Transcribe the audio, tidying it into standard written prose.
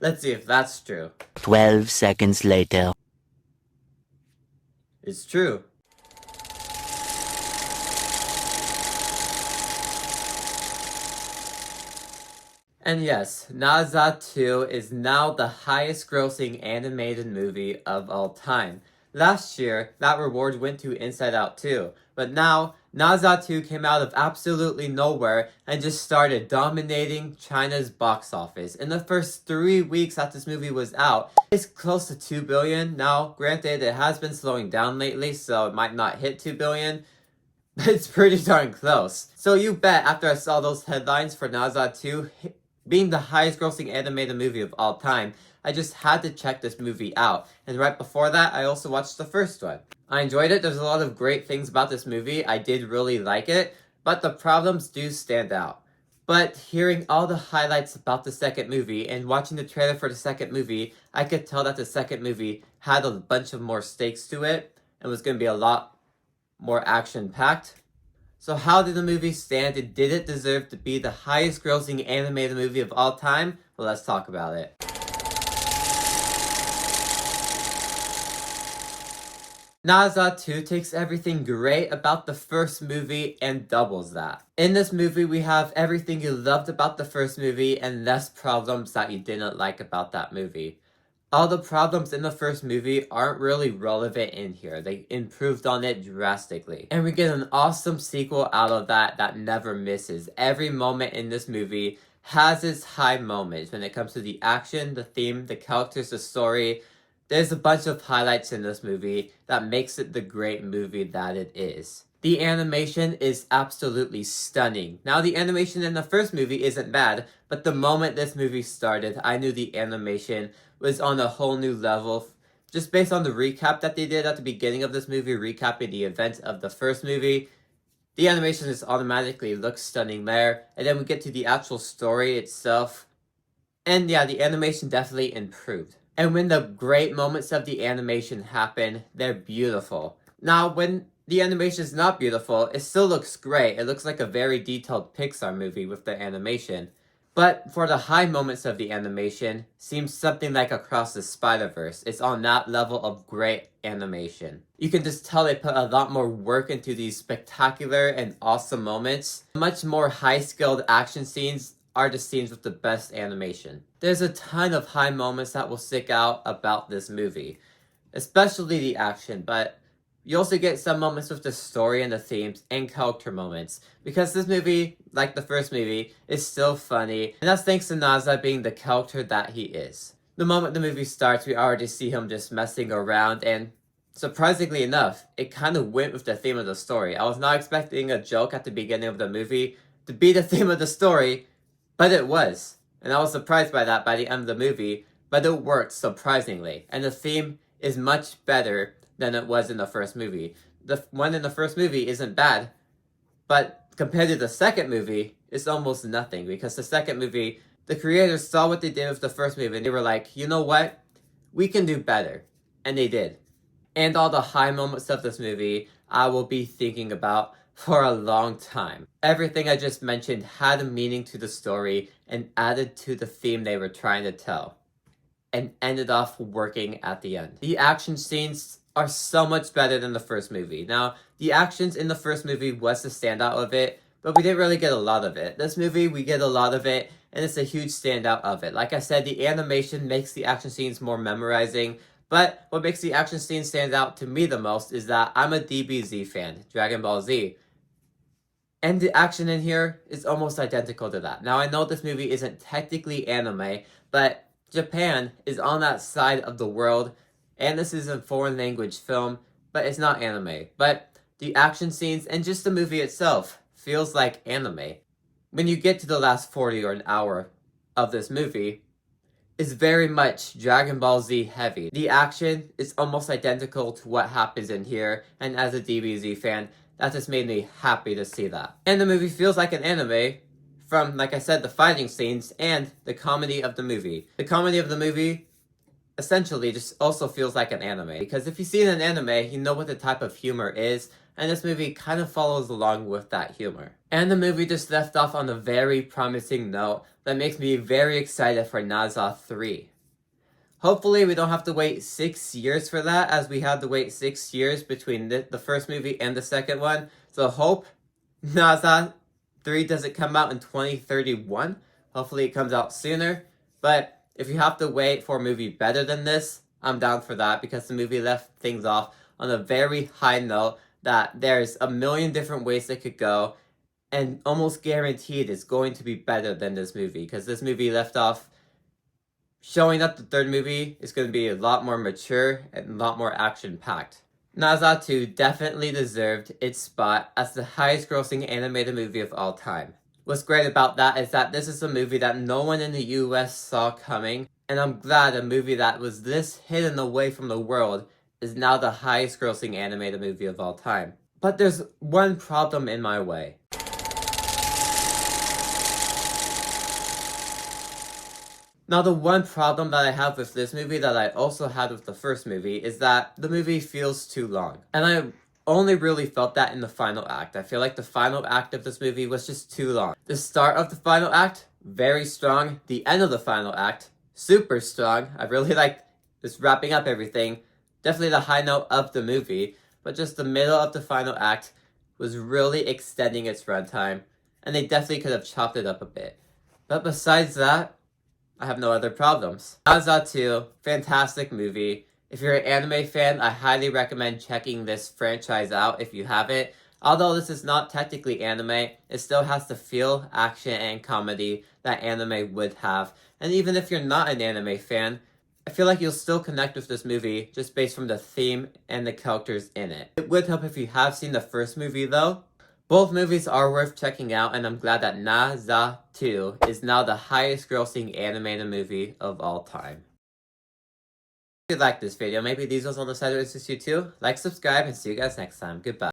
Let's see if that's true. 12 seconds later. It's true. And yes, Naza 2 is now the highest grossing animated movie of all time. Last year, that reward went to Inside Out 2, but now, Naza 2 came out of absolutely nowhere and just started dominating China's box office. In the first 3 weeks that this movie was out, it's close to 2 billion. Now, granted, it has been slowing down lately, so it might not hit 2 billion, but it's pretty darn close. So you bet after I saw those headlines for Naza 2 being the highest grossing animated movie of all time, I just had to check this movie out. And right before that, I also watched the first one. I enjoyed it. There's a lot of great things about this movie. I did really like it, but the problems do stand out. But hearing all the highlights about the second movie and watching the trailer for the second movie, I could tell that the second movie had a bunch of more stakes to it and was going to be a lot more action-packed. So how did the movie stand, and did it deserve to be the highest grossing animated movie of all time? Well, let's talk about it. Naza 2 takes everything great about the first movie and doubles that. In this movie, we have everything you loved about the first movie and less problems that you didn't like about that movie. All the problems in the first movie aren't really relevant in here. They improved on it drastically. And we get an awesome sequel out of that never misses. Every moment in this movie has its high moments when it comes to the action, the theme, the characters, the story. There's a bunch of highlights in this movie that makes it the great movie that it is. The animation is absolutely stunning. Now, the animation in the first movie isn't bad, but the moment this movie started, I knew the animation was on a whole new level. Just based on the recap that they did at the beginning of this movie, recapping the events of the first movie, the animation just automatically looks stunning there. And then we get to the actual story itself. And yeah, the animation definitely improved. And when the great moments of the animation happen, they're beautiful. Now, when the animation is not beautiful, it still looks great. It looks like a very detailed Pixar movie with the animation. But for the high moments of the animation, seems something like Across the Spider-Verse. It's on that level of great animation. You can just tell they put a lot more work into these spectacular and awesome moments. Much more high-skilled action scenes are the scenes with the best animation. There's a ton of high moments that will stick out about this movie, especially the action, but you also get some moments with the story and the themes and character moments, because this movie, like the first movie, is still funny, and that's thanks to Naza being the character that he is. The moment the movie starts, we already see him just messing around, and surprisingly enough, it kind of went with the theme of the story. I was not expecting a joke at the beginning of the movie to be the theme of the story, but it was. And I was surprised by that by the end of the movie, but it worked surprisingly, and the theme is much better than it was in the first movie. The one in the first movie isn't bad, but compared to the second movie, it's almost nothing, because the second movie, the creators saw what they did with the first movie, and they were like, you know what? We can do better. And they did. And all the high moments of this movie, I will be thinking about for a long time. Everything I just mentioned had a meaning to the story and added to the theme they were trying to tell, and ended off working at the end. The action scenes are so much better than the first movie. Now, the actions in the first movie was the standout of it, but we didn't really get a lot of it. This movie, we get a lot of it, and it's a huge standout of it. Like I said, the animation makes the action scenes more memorizing, but what makes the action scenes stand out to me the most is that I'm a DBZ fan, Dragon Ball Z. And the action in here is almost identical to that. Now, I know this movie isn't technically anime, but Japan is on that side of the world, and this is a foreign language film, but it's not anime. But the action scenes and just the movie itself feels like anime. When you get to the last 40 or an hour of this movie, it's very much Dragon Ball Z heavy. The action is almost identical to what happens in here, and as a DBZ fan, that just made me happy to see that. And the movie feels like an anime from, like I said, the fighting scenes and the comedy of the movie. The comedy of the movie essentially just also feels like an anime, because if you've seen an anime, you know what the type of humor is, and this movie kind of follows along with that humor. And the movie just left off on a very promising note that makes me very excited for Naza 3. Hopefully we don't have to wait 6 years for that, as we had to wait 6 years between the first movie and the second one. So hope Naza 3 doesn't come out in 2031. Hopefully it comes out sooner. But if you have to wait for a movie better than this, I'm down for that, because the movie left things off on a very high note that there's a million different ways it could go, and almost guaranteed it's going to be better than this movie, because this movie left off showing that the third movie is going to be a lot more mature and a lot more action-packed. Naza 2 definitely deserved its spot as the highest grossing animated movie of all time. What's great about that is that this is a movie that no one in the US saw coming, and I'm glad a movie that was this hidden away from the world is now the highest grossing animated movie of all time. But there's one problem in my way. Now, the one problem that I have with this movie that I also had with the first movie is that the movie feels too long. And I only really felt that in the final act. I feel like the final act of this movie was just too long. The start of the final act, very strong. The end of the final act, super strong. I really liked just wrapping up everything. Definitely the high note of the movie. But just the middle of the final act was really extending its runtime. And they definitely could have chopped it up a bit. But besides that, I have no other problems. Naza 2, fantastic movie. If you're an anime fan, I highly recommend checking this franchise out if you haven't. Although this is not technically anime, it still has the feel, action, and comedy that anime would have. And even if you're not an anime fan, I feel like you'll still connect with this movie just based from the theme and the characters in it. It would help if you have seen the first movie though. Both movies are worth checking out, and I'm glad that Naza 2 is now the highest grossing animated movie of all time. If you liked this video, maybe these ones on the side will interest you too. Like, subscribe, and see you guys next time. Goodbye.